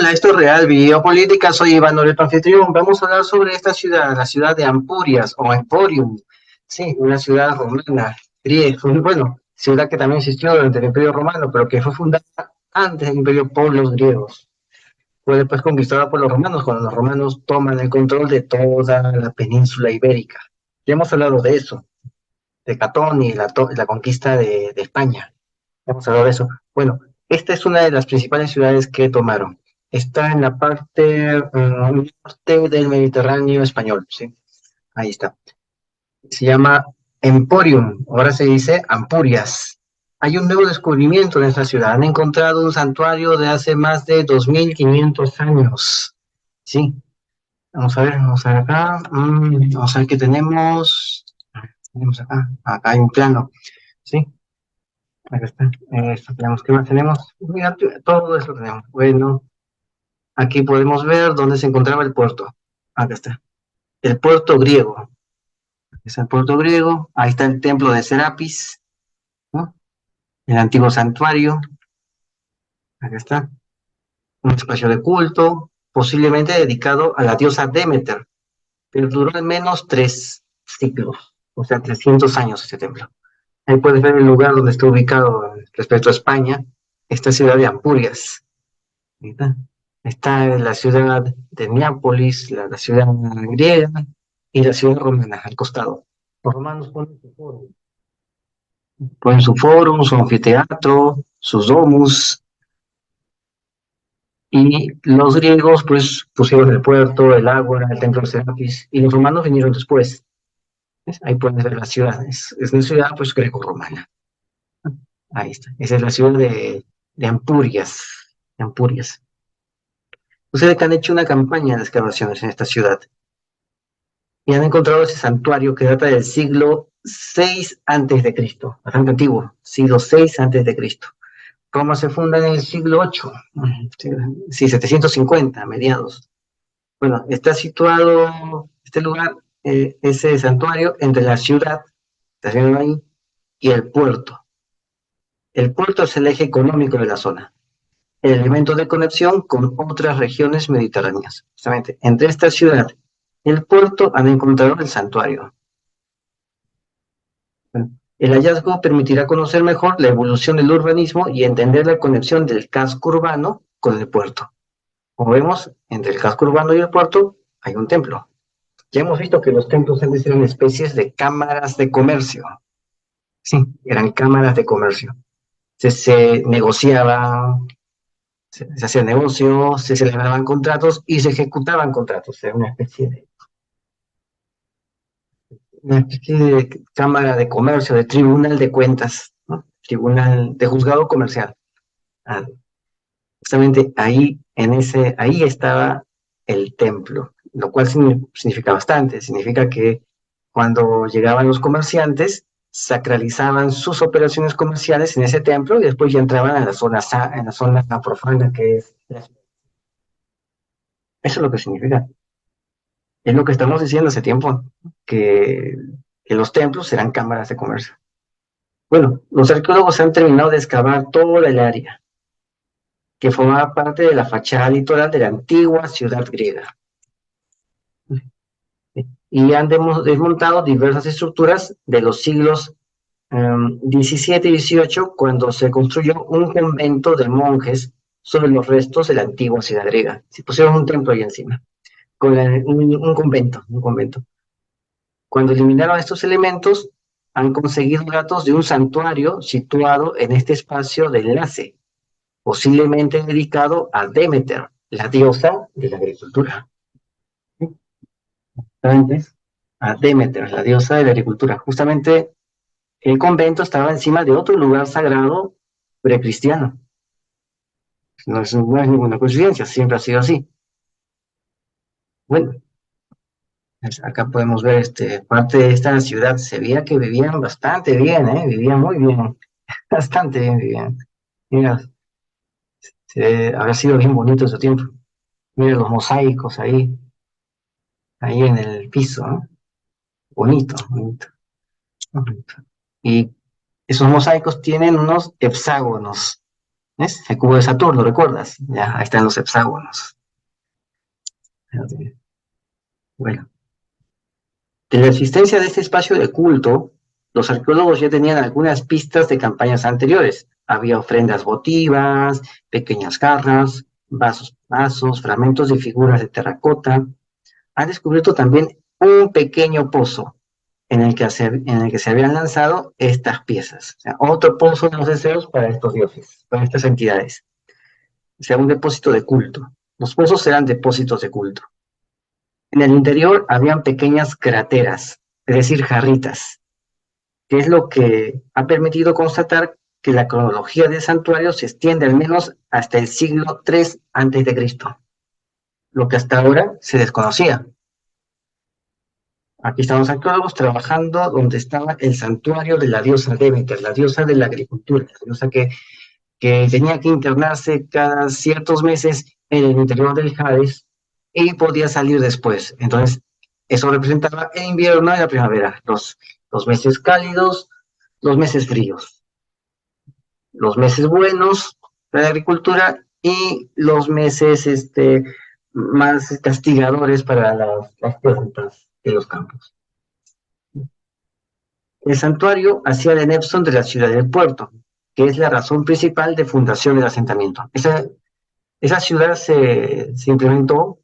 Hola, esto es Real Biopolítica, soy Iván Loreto Anfitrión. Vamos a hablar sobre esta ciudad, la ciudad de Ampurias o Emporium. Sí, una ciudad romana, griega, bueno, ciudad que también existió durante el Imperio Romano, pero que fue fundada antes del Imperio por los griegos. Fue después conquistada por los romanos, cuando los romanos toman el control de toda la península ibérica. Ya hemos hablado de eso, de Catón y la conquista de España. Vamos a hablar de eso. Bueno, esta es una de las principales ciudades que tomaron. Está en la parte norte del Mediterráneo español, ¿sí? Ahí está. Se llama Emporium, ahora se dice Ampurias. Hay un nuevo descubrimiento en esta ciudad. Han encontrado un santuario de hace más de 2500 años. Sí, vamos a ver acá. Vamos a ver qué tenemos. Tenemos acá. Acá hay un plano, ¿sí? Acá está. Esto tenemos. ¿Qué más tenemos? Mira, todo eso tenemos. Bueno, aquí podemos ver dónde se encontraba el puerto. Acá está. El puerto griego. Es el puerto griego. Ahí está el templo de Serapis, ¿no? El antiguo santuario. Acá está. Un espacio de culto, posiblemente dedicado a la diosa Demeter, pero duró al menos 3 siglos, o sea, 300 años este templo. Ahí puedes ver el lugar donde está ubicado respecto a España, esta ciudad de Ampurias. Ahí está. Está la ciudad de Neápolis, la ciudad griega y la ciudad romana al costado. Los romanos ponen su fórum, su anfiteatro, sus domus, y los griegos pues pusieron el puerto, el ágora, el templo de Serapis, y los romanos vinieron después. ¿Ves? Ahí puedes ver la ciudad, es una ciudad pues greco-romana. Ahí está, esa es la ciudad de Ampurias, de Ampurias. Ustedes que han hecho una campaña de excavaciones en esta ciudad y han encontrado ese santuario que data del siglo VI antes de Cristo, bastante antiguo, siglo VI antes de Cristo. Roma se funda en el siglo VIII, sí, 750, mediados. Bueno, está situado este lugar, ese santuario, entre la ciudad, está viendo ahí, y el puerto. El puerto es el eje económico de la zona, el elemento de conexión con otras regiones mediterráneas. Justamente, entre esta ciudad y el puerto han encontrado el santuario. Bueno, el hallazgo permitirá conocer mejor la evolución del urbanismo y entender la conexión del casco urbano con el puerto. Como vemos, entre el casco urbano y el puerto hay un templo. Ya hemos visto que los templos antes eran especies de cámaras de comercio. Sí, eran cámaras de comercio. Se negociaba, se hacía negocio, se celebraban contratos y se ejecutaban contratos. Era una especie de cámara de comercio, de tribunal de cuentas, ¿no? Tribunal de juzgado comercial. Ah, justamente ahí, ahí estaba el templo, lo cual significa bastante. Significa que cuando llegaban los comerciantes, sacralizaban sus operaciones comerciales en ese templo y después ya entraban en la zona profana que es la ciudad. Eso es lo que significa. Es lo que estamos diciendo hace tiempo, que, que los templos serán cámaras de comercio. Bueno, los arqueólogos han terminado de excavar toda el área que formaba parte de la fachada litoral de la antigua ciudad griega. Y han desmontado diversas estructuras de los siglos 17 y 18, cuando se construyó un convento de monjes sobre los restos de la antigua ciudad griega. Se pusieron un templo ahí encima, con un convento, un convento. Cuando eliminaron estos elementos, han conseguido datos de un santuario situado en este espacio de enlace, posiblemente dedicado a Demeter, la diosa de la agricultura. Antes, a Demeter, la diosa de la agricultura. Justamente el convento estaba encima de otro lugar sagrado precristiano. No es ninguna coincidencia, siempre ha sido así. Bueno, acá podemos ver parte de esta ciudad. Se veía que vivían bastante bien, ¿eh? Vivían muy bien, bastante bien vivían. Mira, había sido bien bonito ese tiempo. Mira los mosaicos ahí en el piso, ¿no? Bonito, bonito, bonito. Y esos mosaicos tienen unos hexágonos. ¿Ves? El cubo de Saturno, ¿recuerdas? Ya, ahí están los hexágonos. Bueno, de la existencia de este espacio de culto, los arqueólogos ya tenían algunas pistas de campañas anteriores. Había ofrendas votivas, pequeñas jarras, vasos, fragmentos de figuras de terracota. Han descubierto también un pequeño pozo en el que se habían lanzado estas piezas. O sea, otro pozo de los deseos para estos dioses, para estas entidades. O sea, un depósito de culto. Los pozos eran depósitos de culto. En el interior habían pequeñas crateras, es decir, jarritas, que es lo que ha permitido constatar que la cronología del santuario se extiende al menos hasta el siglo III antes de Cristo, lo que hasta ahora se desconocía. Aquí están los arqueólogos trabajando donde estaba el santuario de la diosa Demeter, la diosa de la agricultura, la diosa que tenía que internarse cada ciertos meses en el interior del Hades y podía salir después. Entonces, eso representaba el invierno y la primavera, los meses cálidos, los meses fríos, los meses buenos para la agricultura y los meses más castigadores para las plantas de los campos. El santuario hacía de Nepson de la ciudad del puerto, que es la razón principal de fundación del asentamiento. Esa ciudad se implementó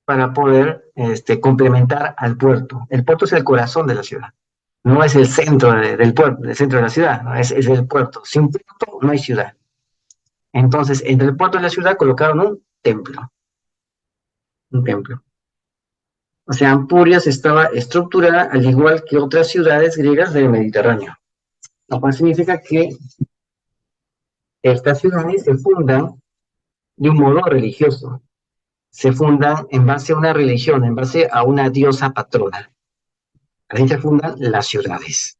para poder complementar al puerto. El puerto es el corazón de la ciudad, no es el centro del puerto, el centro de la ciudad, ¿no? Es el puerto. Sin puerto no hay ciudad. Entonces, entre el puerto y la ciudad colocaron un templo. O sea, Ampurias estaba estructurada al igual que otras ciudades griegas del Mediterráneo, lo cual significa que estas ciudades se fundan de un modo religioso, se fundan en base a una religión, en base a una diosa patrona. Así se fundan las ciudades.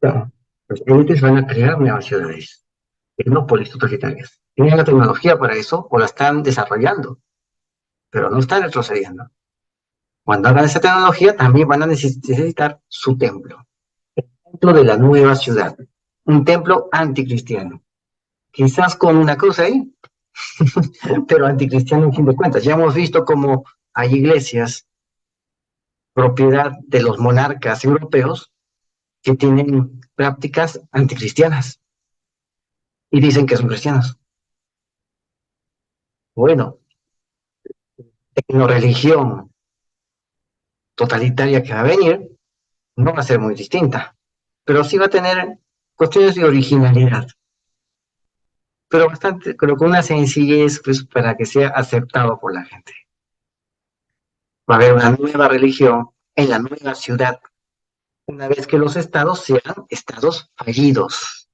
Los élites van a crear nuevas ciudades, tecnópolis totalitarias. Tienen la tecnología para eso o la están desarrollando, pero no están retrocediendo. Cuando hagan esa tecnología, también van a necesitar su templo, el templo de la nueva ciudad, un templo anticristiano, quizás con una cruz ahí, pero anticristiano en fin de cuentas. Ya hemos visto cómo hay iglesias propiedad de los monarcas europeos que tienen prácticas anticristianas y dicen que son cristianos. Bueno, la religión totalitaria que va a venir no va a ser muy distinta, pero sí va a tener cuestiones de originalidad, pero bastante, pero con una sencillez pues, para que sea aceptado por la gente. Va a haber una nueva religión en la nueva ciudad, una vez que los estados sean estados fallidos.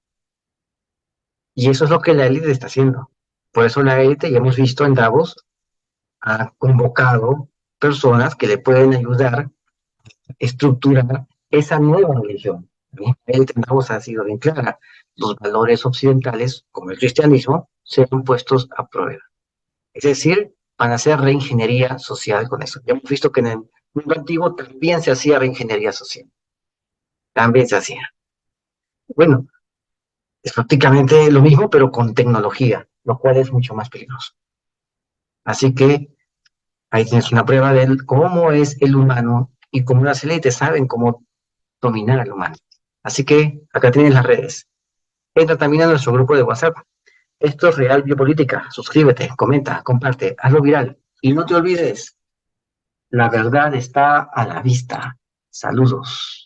Y eso es lo que la élite está haciendo. Por eso la élite, ya hemos visto en Davos, ha convocado personas que le pueden ayudar a estructurar esa nueva religión. La élite en Davos ha sido bien clara. Los valores occidentales, como el cristianismo, serán puestos a prueba. Es decir, van a hacer reingeniería social con eso. Ya hemos visto que en el mundo antiguo también se hacía reingeniería social. También se hacía. Bueno, es prácticamente lo mismo, pero con tecnología, lo cual es mucho más peligroso. Así que ahí tienes una prueba de cómo es el humano y cómo las élites saben cómo dominar al humano. Así que acá tienes las redes. Entra también a nuestro grupo de WhatsApp. Esto es Real Biopolítica. Suscríbete, comenta, comparte, hazlo viral. Y no te olvides, la verdad está a la vista. Saludos.